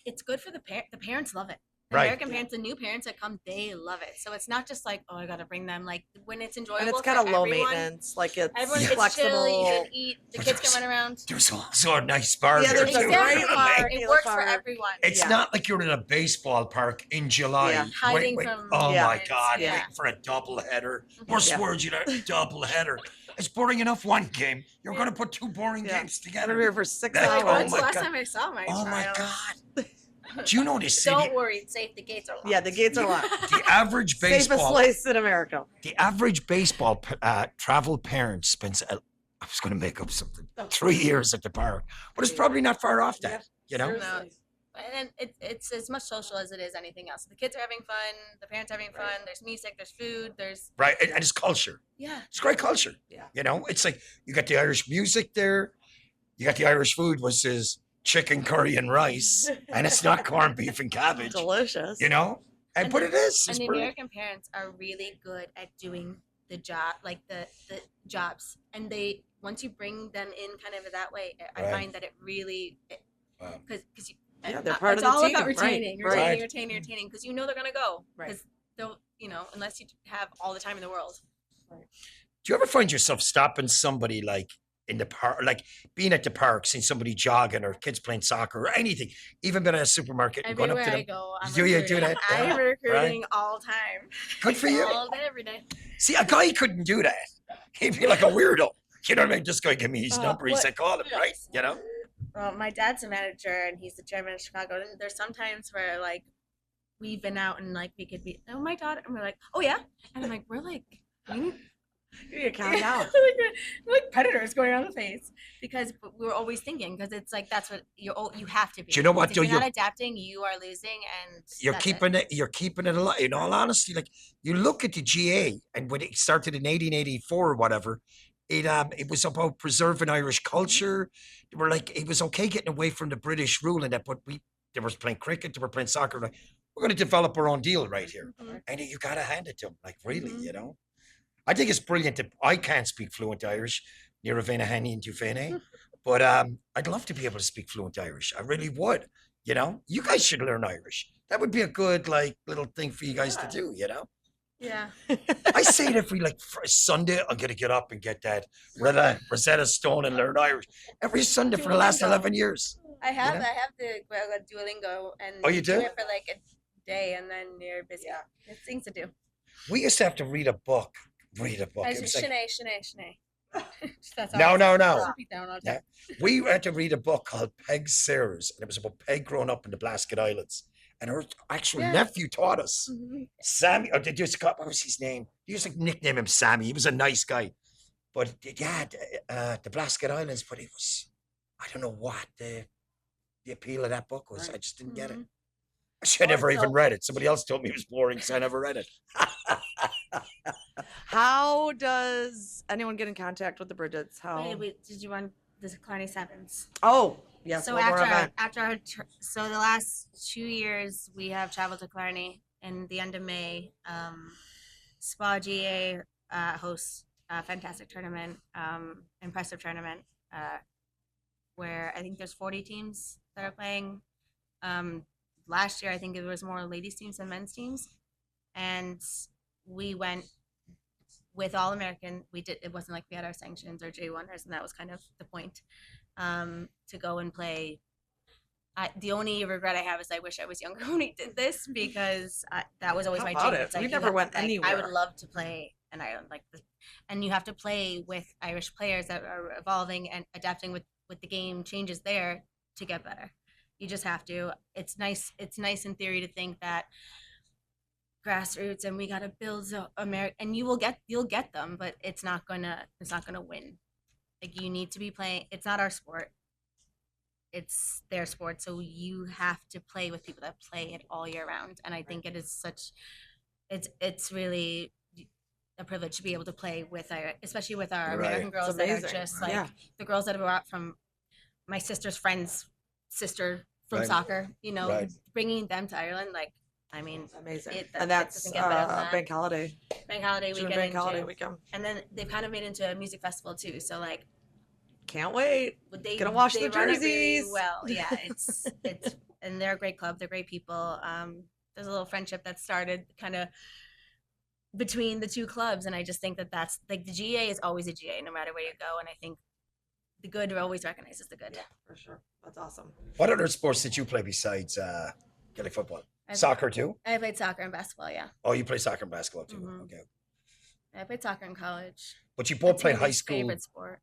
it's good for the parents love it. The Right. American parents, the new parents that come, they love it. So it's not just like, oh, I got to bring them. Like when it's enjoyable, And it's for kind of low everyone, maintenance. Like it's Everyone, Yeah. it's flexible. chill. You can eat. The kids can run around. There's also a nice bar Yeah, there there's a too. great bar. It Gaelic works for park. everyone. It's Yeah. not like you're in a baseball park in July. Yeah. Hiding from Oh Yeah. my God, Yeah. waiting for a double header. Worst Yeah. words, you know, double header. It's boring enough one game. You're going to put two boring Yeah. games I'm together. here for 6 That's- hours. oh When's the my last God. time I saw my Oh my child? God. Do you know this city? Don't worry, it's safe. The gates are locked. Yeah, the gates are locked. The average Safest baseball, place in America. the average baseball travel parent spends. I was going to make up something. 3 years at the park, but it's probably not far off that. You know. No. And it's as much social as it is anything else. The kids are having fun. The parents are having fun. There's music. There's food. There's Right, and it's culture. yeah. It's great culture. Yeah. You know, it's like you got the Irish music there, you got the Irish food, which is chicken curry and rice, and it's not corned beef and cabbage. Delicious. You know, And but the- it is. And It's the brilliant. American parents are really good at doing the job, like the jobs. And they once you bring them in kind of that way, I Right. find that it really Wow. because you. Yeah, they're part it's of the all team, about right, retaining, right. retaining, because you know they're gonna go. Right. Because they'll, unless you have all the time in the world. Do you ever find yourself stopping somebody like in the park, like being at the park, seeing somebody jogging or kids playing soccer or anything, even been at a supermarket and going up Everywhere to I them? go, I'm Do you do recruiting. that? I'm Yeah, recruiting all time. Good for you. All day, every day. See, a guy couldn't do that. He'd be like a weirdo. You know what I mean? This guy give me his number. He what- said, call him, right? You know? Well, my dad's a manager and he's the chairman of Chicago. And there's sometimes where like we've been out and like we could be, oh my daughter, and we're like, oh yeah, and I'm like, we're like, we need You need to calm down. we're like predators going around the face because we're always thinking because it's like that's what you have to be. Do you know what, If though? you're not You're- adapting, you are losing, and You're that's keeping it. You're keeping it alive. In all honesty, like you look at the GA, and when it started in 1884 or whatever, it was about preserving Irish culture. They were like, it was okay getting away from the British rule and that, but they were playing cricket, they were playing soccer. Like, we're going to develop our own deal right here, Mhm. and you got to hand it to them. Like really, Mhm. you know. I think it's brilliant that I can't speak fluent Irish, near Ravena Henny and Dufene, but I'd love to be able to speak fluent Irish. I really would. You know, you guys should learn Irish. That would be a good like little thing for you guys to do. You know. yeah. I say it every like Sunday. I'm gonna get up and get that Rosetta Stone and learn Irish every Sunday for the last Duolingo. 11 years. I have know? I have the Duolingo and Oh, you do? it for like a day and then you're busy. Yeah, it's things to do. We used to have to read a book. Read a book. I It was just like, Shanae. That's No, all. no, no. Just repeat that one all the time. we had to read a book called Peg Sayers, and it was about Peg growing up in the Blasket Islands. And her actual Yeah. nephew taught us. Mhm. Sammy, or did you what was his name? They used to nickname him Sammy. He was a nice guy. But yeah, the Blasket Islands, but it was, I don't know what the appeal of that book was. I just didn't get it. Mhm. Actually, I never even Also- read it. Somebody else told me it was boring, so I never read it. How does anyone get in contact with the Brigids? How? Wait, did you want the Clarny Sevens? Oh, yes. So one more event. so the last 2 years we have traveled to Clarny in the end of May. Spa GA hosts a fantastic tournament, impressive tournament, where I think there's 40 teams that are playing. Last year I think it was more ladies teams than men's teams, and we went with all American. It wasn't like we had our sanctions or J1ers, and that was kind of the point. To go and play. The only regret I have is I wish I was younger when we did this because that was always How my about dream. it? It's like We you never have- went like, I anywhere. would love to play in Ireland like this, and you have to play with Irish players that are evolving and adapting with the game changes there to get better. You just have to. It's nice. It's nice in theory to think that grassroots and we got to build America, and you'll get them, but it's not gonna win. Like you need to be playing. It's not our sport. It's their sport, so you have to play with people that play it all year round. And I think it is it's really a privilege to be able to play with especially with our Right. American girls that are amazing. just like Yeah. the girls that are brought from my sister's friend's sister from Right. soccer. Right. Bringing them to Ireland, like I mean, Amazing. That And that's doesn't get better than that. bank holiday. Bank holiday June weekend. bank holiday into- weekend. And then they've kind of made it into a music festival too. So like Can't wait. they Gonna wash they the run it really jerseys. well. Yeah, it's and they're a great club. They're great people. There's a little friendship that started kind of between the two clubs, and I just think that that's like the GA is always a GA no matter where you go, and I think the good always recognizes the good. Yeah, for sure. That's awesome. What other sports did you play besides Gaelic football? Soccer too? I played soccer and basketball. Yeah, Oh, you play soccer and basketball too. Mhm. Okay. I played soccer in college. But you both That's played my high school. Favorite sport.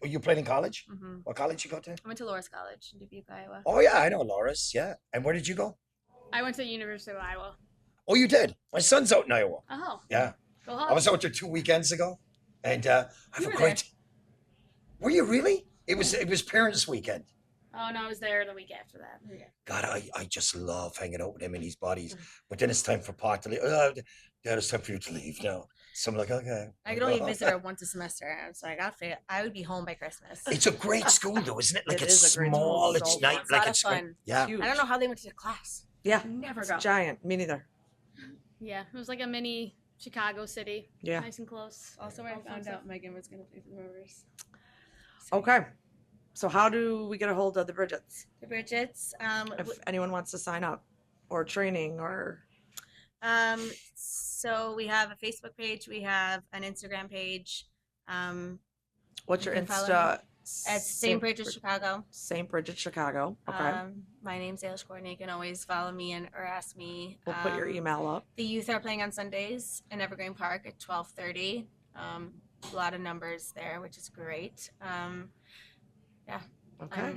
You played in college? hmm What college you go to? I went to Loras College in Dubuque, Iowa. Oh yeah, I know Loris. Yeah. And where did you go? I went to the University of Iowa. Oh, you did. My son's out in Iowa. Oh, Yeah. go I Hawks. was out there 2 weekends ago, and I have You a were great. Were you really? It was parents' weekend. Oh no, I was there the week after that. God, I just love hanging out with him and his buddies. But then it's time for Pot to leave. Dad, it's time for you to leave now. So I'm like, okay. I could only visit her once a semester, so I would be home by Christmas. It's a great school though, isn't it? Like It it's is a great small, school. it's So nice, It's a like lot of it's great. fun. Yeah. Huge. I don't know how they went to class. Yeah. Never It's go. giant. Me neither. Yeah, it was like a mini Chicago city. Yeah. Nice and close. Also, where I found out Megan was going to play for the Rovers. Okay. So how do we get a hold of the Brigits? The Brigits. If anyone wants to sign up or training or So we have a Facebook page. We have an Instagram page. what's your You can follow Insta? It's St. Bridget, Chicago. St. Bridget, Chicago. Okay. My name's Ailish Courtney. You can always follow me and or ask me. We'll put your email up. The youth are playing on Sundays in Evergreen Park at 12:30. A lot of numbers there, which is great. Okay.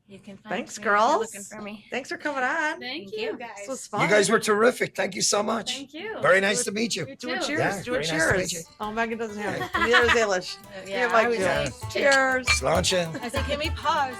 You can find Thanks, me if you're girls. looking for me. Thanks for coming on. Thank Thank you you. guys. This was fun. You guys were terrific. Thank you so much. Thank you. Very nice to meet you. You Do a too. cheers. Yeah, Do a very nice to meet cheers. you. Oh, Megan doesn't have it. Neither is Ailish. Yeah, Like I was you. like, Cheers. Sláinte. I said, can we pause?